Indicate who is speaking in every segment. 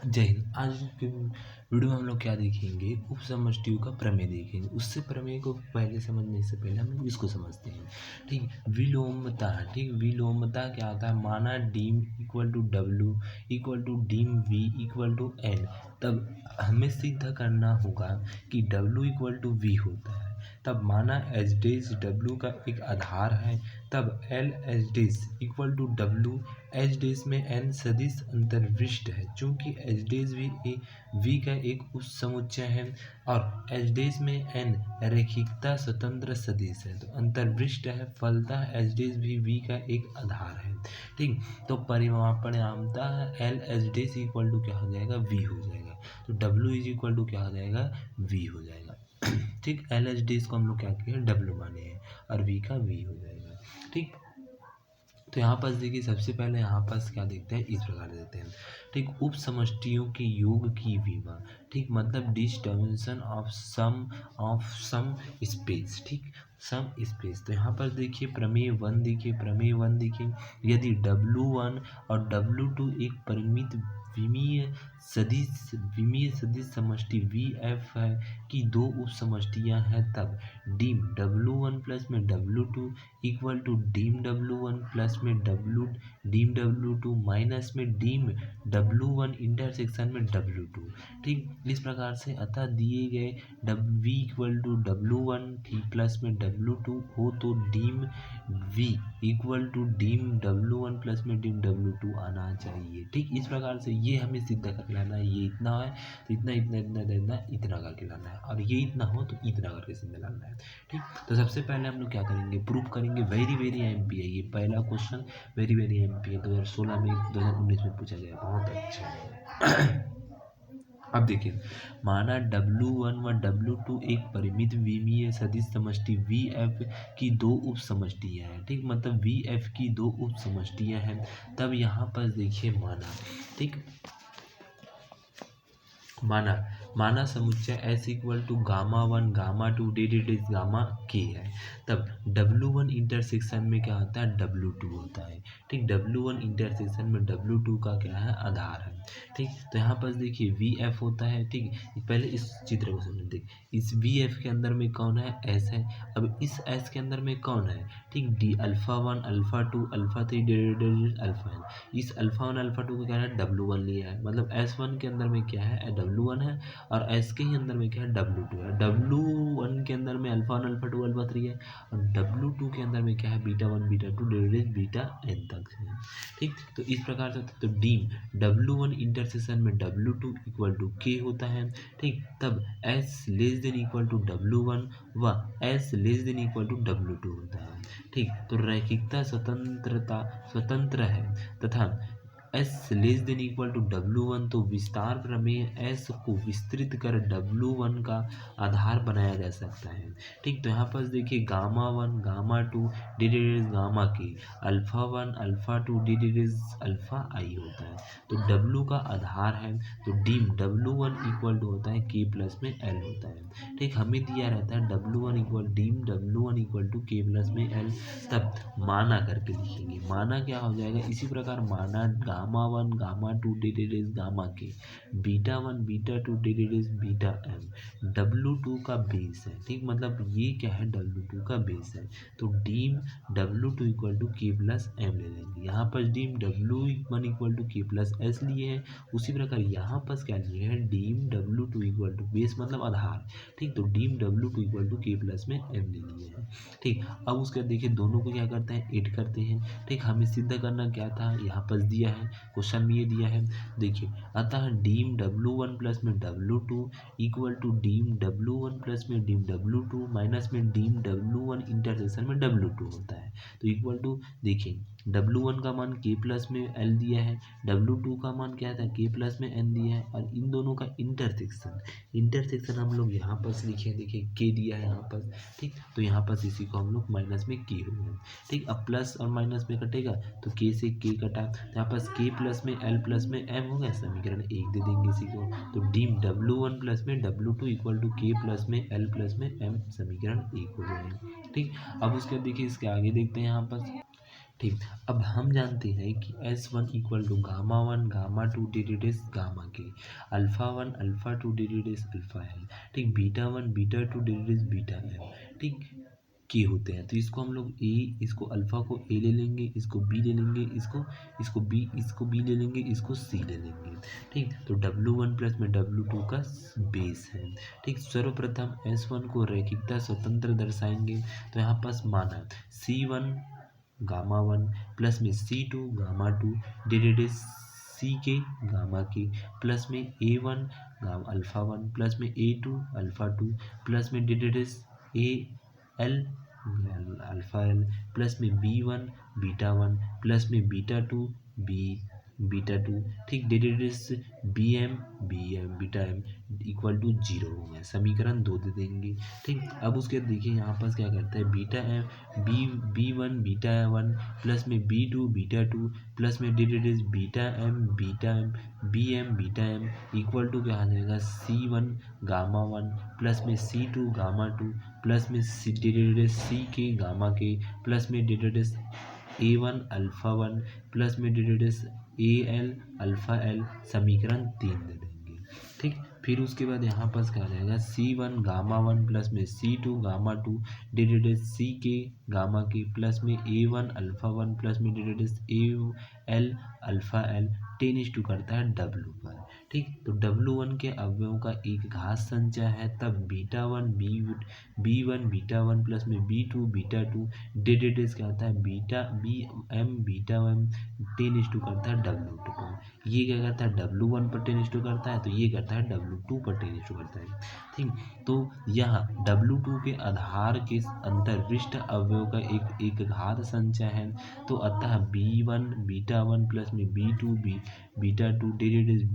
Speaker 1: जय हिंद। आज के वीडियो में हम लोग क्या देखेंगे, उप समष्टियों का प्रमेय देखेंगे। उससे प्रमेय को पहले समझने से पहले हम लोग इसको समझते हैं। ठीक, विलोमता। ठीक, विलोमता क्या होता है, माना dim equal to W equal to dim V equal to N, तब हमें सिद्ध करना होगा कि डब्ल्यू इक्वल टू वी होता है। तब माना एच डेज डब्ल्यू का एक आधार है, तब L H days equal to W H days में एन सदिश अंतर्विष्ट है। चूंकि एच डेज भी वी का एक उप समुच्चय है और एच डेज में एन रैखिकता स्वतंत्र सदिश है, तो अंतर्विष्ट है, फलतः एच डेज भी वी का एक आधार है। ठीक, तो परिणामतः L H days equal to क्या हो जाएगा, वी हो जाएगा। तो डब्ल्यू इज इक्वल टू क्या हो जाएगा, वी हो जाएगा। ठीक, एल एच डेज को हम लोग क्या किए, डब्ल्यू माने हैं और वी का वी हो जाएगा। ठीक, तो यहाँ पास देखिए, सबसे पहले यहाँ पास क्या देखते हैं, इस प्रकार देखते हैं। ठीक, उप समष्टियों के योग की विमा। ठीक, मतलब डिस्टर्मिनेशन ऑफ सम स्पेस। ठीक, सम स्पेस। तो यहाँ पर देखिए प्रमेय वन देखिए, यदि W1 और W2 एक परिमित विमीय सदिश समष्टि VF है कि दो उप समष्टियाँ हैं, तब डीम W1 प्लस में W2 equal to dim W1 plus में डीम W2 माइनस में डीम W1 इंटरसेक्शन में W2। ठीक, इस प्रकार से अतः दिए गए V इक्वल टू W1 ठीक प्लस में W2 हो तो dim V equal to dim W1 plus में डीम W2 आना चाहिए। ठीक, इस प्रकार से ये हमें सिद्ध कर लाना है। ये इतना है तो इतना करके लाना है, और ये इतना हो तो इतना करके सिद्ध लाना है। ठीक, तो सबसे पहले हम लोग क्या करेंगे, प्रूफ करेंगे। वेरी एमपी है ये पहला क्वेश्चन, वेरी एमपी है। 2016 में 2019 में पूछा गया, बहुत अच्छा है। अब देखिए, माना W1 व W2 एक परिमित विमीय सदिश समष्टि VF की दो उप समष्टियाँ हैं। ठीक, मतलब VF की दो उप समष्टियाँ हैं, तब यहाँ पर देखिए माना। ठीक, माना समुच्चय S equal to Γ1 Γ2 D gamma K है, तब W1 इंटरसेक्शन में क्या होता है, W2 होता है। ठीक, W1 इंटरसेक्शन में W2 का क्या है, आधार है। ठीक, तो यहाँ पर देखिए VF होता है। ठीक, पहले इस चित्र को समझ देखिए, इस VF के अंदर में कौन है, S है। अब इस S के अंदर में कौन है, ठीक, D alpha 1 alpha 2 alpha 3 alpha है। इस अल्फ़ा 1 अल्फ़ा 2 को क्या है, W1 लिया है, मतलब S1 के अंदर में क्या है, W1 है, और S के ही अंदर में क्या है, W2 है। W1 के अंदर में अल्फ़ा 1 अल्फ़ा 2 अल्फ़ा 3 है, और W2 के अंदर में क्या है, बीटा 1 बीटा 2 बीटा n तक है। ठीक, तो इस प्रकार से तो डीम W1 इंटरसेक्शन में W2 इक्वल टू K होता है। ठीक, तब S less than equal to W1 व S less than equal to W2 होता है। ठीक, तो रैखिकता स्वतंत्र है तथा S less than equal to W1, तो विस्तार प्रमेय S को विस्तृत कर W1 का आधार बनाया जा सकता है। ठीक, तो यहाँ पर देखिए Γ1 Γ2 डिडेरेज गामा के अल्फ़ा 1 अल्फ़ा 2 डिडेरेज अल्फ़ा I होता है, तो W का आधार है, तो डीम W1 इक्वल टू होता है K प्लस में L होता है। ठीक, हमें दिया रहता है W1 equal dim W1 equal to K plus में L, तब माना करके लिखेंगे। माना क्या हो जाएगा, इसी प्रकार माना Γ1 Γ2 डिडेरेज गामा के बीटा 1 बीटा 2 डिडेरेज बीटा M W2 का बेस है। ठीक, मतलब ये क्या है, W2 का बेस है, तो dim W2 equal to K plus M ले लेंगे। यहाँ पर dim W1 equal to K plus S लिए हैं, उसी प्रकार यहाँ पर क्या लिए हैं, deem W2 equal to base मतलब आधार। ठीक, तो dim W2 equal to K plus में M ले लिए हैं। ठीक, अब उसके देखिए दोनों को क्या करते हैं, ऐड करते हैं। ठीक, हमें सिद्ध करना क्या था, यहाँ पर दिया है, क्वेश्चन में ये दिया है। देखिए, अतः डीम W1 प्लस में W2 equal to dim W1 plus में डीम W2 माइनस में डीम W1 इंटरसेक्शन में W2 होता है, तो इक्वल टू देखिए W1 का मान K प्लस में L दिया है, W2 का मान क्या था, K प्लस में N दिया है, और इन दोनों का इंटरसेक्शन हम लोग यहाँ पर लिखे, देखिए K दिया है यहाँ पर। ठीक, तो यहाँ पर इसी को हम लोग माइनस में K हो गए। ठीक, अब प्लस और माइनस में कटेगा तो K से K कटा, तो यहाँ पर K प्लस में L प्लस में M हो गया, समीकरण 1 दे देंगे इसी को, तो डीम W1 प्लस में W2 equal to K plus में L प्लस में M, समीकरण 1 हो गया। ठीक, अब उसके देखिए इसके आगे देखते हैं यहाँ पर। ठीक। अब हम जानते हैं कि S1 equal to gamma one gamma two divided is gamma K, alpha one alpha two divided is alpha L, ठीक, beta one beta two divided is beta M, ठीक, के होते हैं। तो इसको हम लोग ए, इसको अल्फा को ए ले लेंगे, इसको बी ले लेंगे, इसको बी ले लेंगे, इसको सी ले लेंगे, ठीक। तो W1 प्लस में W2 का बेस है, ठीक। सर्वप्रथम S1 को रैखिकता स्वतंत्र दर्शाएंगे। तो यहाँ पास माना C1 गामा वन प्लस में C2 gamma two divided C K gamma K plus में A1 gamma alpha one plus में A2 अल्फा टू प्लस में divided A L alpha L plus में B1 बीटा वन प्लस में beta two B beta two, ठीक, divided B M beta M equal to zero हो गया। समीकरण 2 दे देंगे, ठीक। अब उसके देखिए यहाँ पर क्या करता है, beta M B one beta one plus में B2 बीटा टू प्लस में divided beta M beta M equal to क्या आ जाएगा, C1 गामा वन प्लस में C2 गामा टू प्लस में divided C K gamma K plus में divided A1 alpha one plus में divided AL alpha L, समीकरण 3 दे देंगे, ठीक। फिर उसके बाद यहाँ पर क्या आ जाएगा, C1 गामा वन प्लस में C2 gamma two divided C K gamma K plus में A1 अल्फा वन प्लस में divided AL alpha L ten is to करता है W पर, ठीक। तो W1 के अवयवों का एक घात संचय है, तब beta one B one beta one plus में B2 बीटा टू डिवाइडेड क्या आता है, beta beta M ten is to करता है W2 पर। ये क्या करता है, W1 पर टेन इज टू करता है, तो ये करता है W2 पर टेन इज टू करता है, ठीक। तो यहाँ W2 के आधार के अंतरिष्ट अवयव का एक घात संचय है, तो अतः B1 बीटा वन प्लस में B2 beta two divided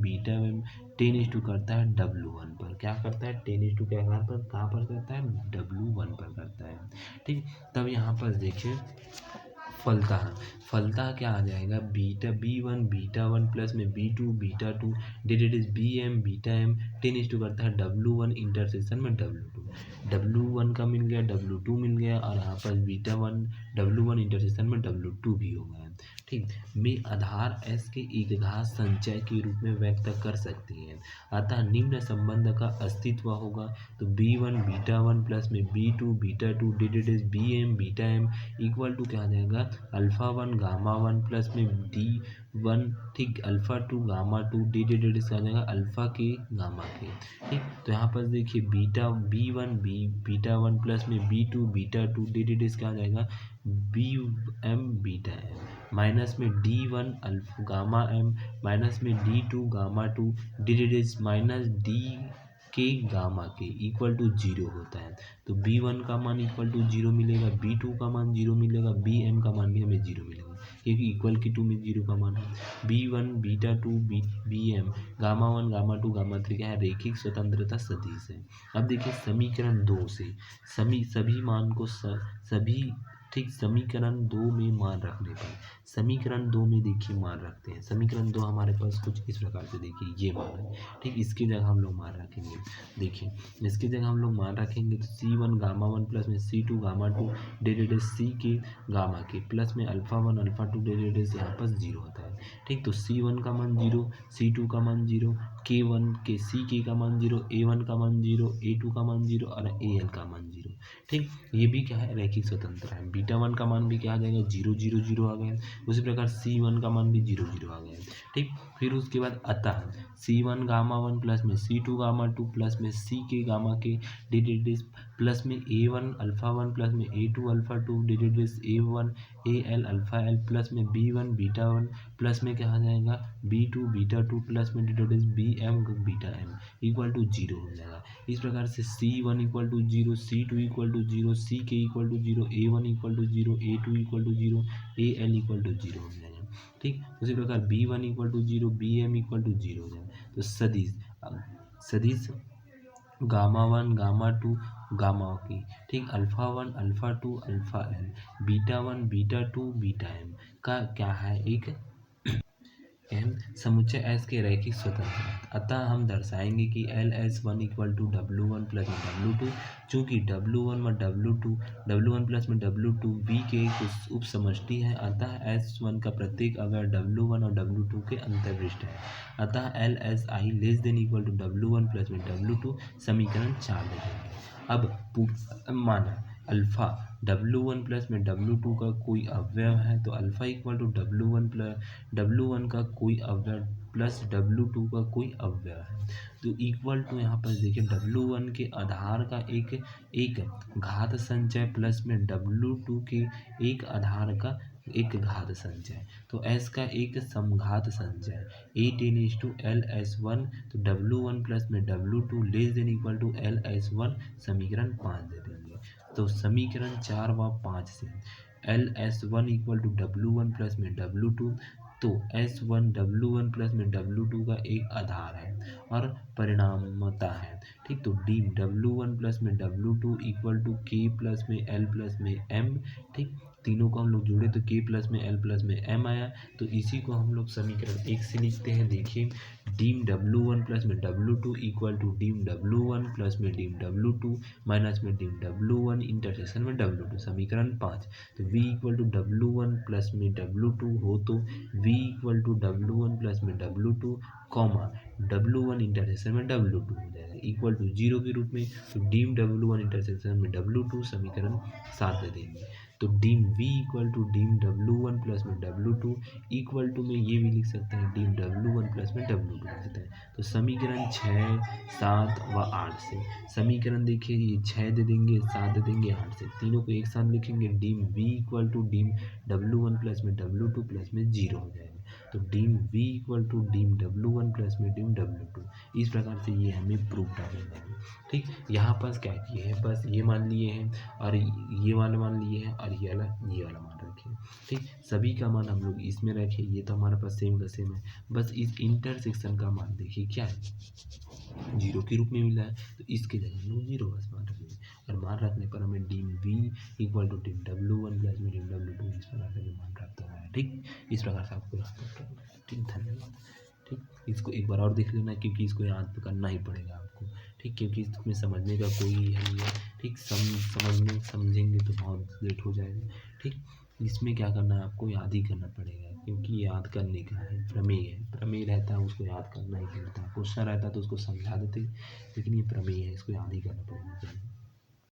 Speaker 1: beta M ten is to करता है W1 पर, क्या करता है, टेन इज टू के आधार पर कहाँ पर करता है, W1 पर करता है, ठीक। तब यहाँ पर देखिए फलतः क्या आ जाएगा, B1 बीटा वन प्लस में B2 beta two divided beta M ten is to करता है W1 इंटरसेक्शन में W1 का मिल गया, W2 मिल गया, और यहाँ पर बीटा वन W1 इंटरसेक्शन में W2 भी हो गया, ठीक। में आधार S के एक घात संचय के रूप में व्यक्त कर सकते हैं, अतः निम्न संबंध का अस्तित्व होगा। तो B1 बीटा वन प्लस में B2 beta two divided beta M equal to क्या आ जाएगा, alpha one gamma one plus में D1, ठीक, alpha two gamma two divided आ जाएगा अल्फा के गामा के, ठीक। तो यहाँ पर देखिए बीटा वन प्लस में B2 बीटा टू डिवाइडेड क्या आ जाएगा, BM बीटा एम माइनस में D1 alpha gamma M minus में D2 gamma two divided minus D के गामा के इक्वल टू जीरो होता है। तो B1 का मान इक्वल टू जीरो मिलेगा, B2 का मान जीरो मिलेगा, BM का मान भी हमें जीरो मिलेगा, क्योंकि इक्वल के टू में जीरो का मान है। B1 beta two BM gamma one gamma two gamma three क्या है, रैखिक स्वतंत्रता सदिश है। अब देखिए समीकरण 2 से सभी मान को सभी, ठीक, समीकरण 2 में मान रखने पर, समीकरण 2 में देखिए मान रखते हैं, समीकरण 2 हमारे पास कुछ इस प्रकार से, देखिए ये मान है, ठीक। इसकी जगह हम लोग मान रखेंगे, देखिए इसकी जगह हम लोग मान रखेंगे तो C1 गामा वन प्लस में C2 gamma two divided C K gamma K plus में alpha one alpha two divided यहाँ पर जीरो होता है, ठीक। तो C1 का मान जीरो, C2 का मान जीरो, K1 के सी के का मान जीरो, A1 का मान जीरो, A2 का मान जीरो और AL का मान जीरो, ठीक। ये भी क्या है, रैखिक स्वतंत्र है। बीटा वन का मान भी क्या आ जाएगा, जीरो जीरो जीरो आ गया, उसी प्रकार C1 का मान भी जीरो जीरो आ गया, ठीक। फिर उसके बाद अतः C1 गामा वन प्लस में C2 गामा टू प्लस में C के गामा के डिवाइडेड प्लस में A1 अल्फा वन प्लस में A2 alpha two divided A1 AL alpha L plus में B1 बीटा वन प्लस में क्या आ जाएगा, B2 बीटा टू प्लस में divided BM beta M equal to zero हो जाएगा। इस प्रकार से C1 equal to zero, C2 equal to zero, CK equal to zero, A1 equal to zero, A2 equal to zero, AL equal to zero हो जाएगा, ठीक। उसी प्रकार B1 equal to zero, BM equal to zero हो जाएगा। तो सदिश gamma one gamma two gamma K, ठीक, alpha one alpha two alpha L beta one beta two beta M का क्या है, एक एम समुच्चय एस के रैखिक स्वतंत्र हैं। अतः हम दर्शाएंगे कि L S one equal to W one plus में डब्ल्यू टू, चूँकि डब्ल्यू वन में डब्ल्यू वन प्लस में डब्ल्यू टू वी के कुछ उप समष्टि है, अतः एस वन का प्रत्येक अगर डब्ल्यू वन और डब्ल्यू टू के अंतर्विष्ट है। अतः L S I less than equal to W one plus में डब्ल्यू टू, समीकरण 4 लिखेंगे। अब माना अल्फा डब्ल्यू वन प्लस में डब्ल्यू टू का कोई अवयव है, तो alpha equal to W one का कोई अवयव प्लस डब्ल्यू टू का कोई अवयव है। तो इक्वल टू यहाँ पर देखिए डब्ल्यू वन के आधार का एक घात संचय प्लस में डब्ल्यू टू के एक आधार का एक घात संचय, तो एस का एक समघात संचय A ten is to L S one, तो डब्ल्यू वन प्लस में W two less than equal to L S one, समीकरण 5 दे देंगे। तो समीकरण 4 व 5 से L S one equal to W one plus में डब्ल्यू टू, तो S one W one plus में डब्ल्यू टू का एक आधार है और परिणामता है, ठीक। तो डी डब्ल्यू वन प्लस में W two equal to K plus में एल प्लस में एम, ठीक। तीनों को हम लोग जोड़े तो के प्लस में एल प्लस में एम आया, तो इसी को हम लोग समीकरण 1 से लिखते हैं। देखिए डीम डब्ल्यू वन प्लस में W two equal to dim W one plus में डीम डब्ल्यू टू माइनस में डीम डब्ल्यू वन इंटरसेक्शन में डब्ल्यू टू, समीकरण 5। तो v equal to W one plus में डब्ल्यू टू हो तो v equal to W one plus में W two comma W one intersection में डब्ल्यू टू हो जाएगा इक्वल टू 0 के रूप में। तो डीम डब्ल्यू वन इंटरसेक्शन में डब्ल्यू टू, समीकरण 7 दे देंगे। तो dim v equal to dim W one plus में डब्ल्यू टू इक्वल टू में ये भी लिख सकते हैं डीम डब्ल्यू वन प्लस में डब्ल्यू टू लिख सकते हैं। तो समीकरण 6, 7 व 8 से समीकरण देखिए ये 6 दे देंगे, 7 दे देंगे, 8 से तीनों को एक साथ लिखेंगे। Dim v equal to dim W one plus में डब्ल्यू टू प्लस में 0 हो जाएगा। तो dim v equal to dim W one plus में डीम डब्ल्यू टू, इस प्रकार से ये हमें प्रूफ डालेंगे, ठीक। यहाँ पर क्या किए हैं, बस ये मान लिए हैं और ये वाला मान लिए हैं और ये वाला मान रखे, ठीक। सभी का मान हम लोग इसमें रखें, ये तो हमारे पास सेम का सेम है। बस इस इंटरसेक्शन का मान देखिए क्या है, 0 के रूप में मिला है, तो इसके जगह हम लोग 0 बस मान रखेंगे और मान रखने पर हमें dim v equal to dim W one plus में डीम डब्ल्यू टू, इस प्रकार से मान प्राप्त होगा, ठीक। इस प्रकार से आपको याद करना है, ठीक। धन्यवाद, ठीक। इसको एक बार और देख लेना क्योंकि इसको याद करना ही पड़ेगा आपको, ठीक, क्योंकि इसमें समझने का कोई है नहीं है, ठीक। समझेंगे तो बहुत लेट हो जाएगा, ठीक। इसमें क्या करना है, आपको याद ही करना पड़ेगा क्योंकि याद करने का है, प्रमेय रहता है उसको याद करना ही पड़ता है। क्वेश्चन रहता है तो उसको समझा देते, लेकिन ये प्रमेय है, इसको याद ही करना पड़ेगा।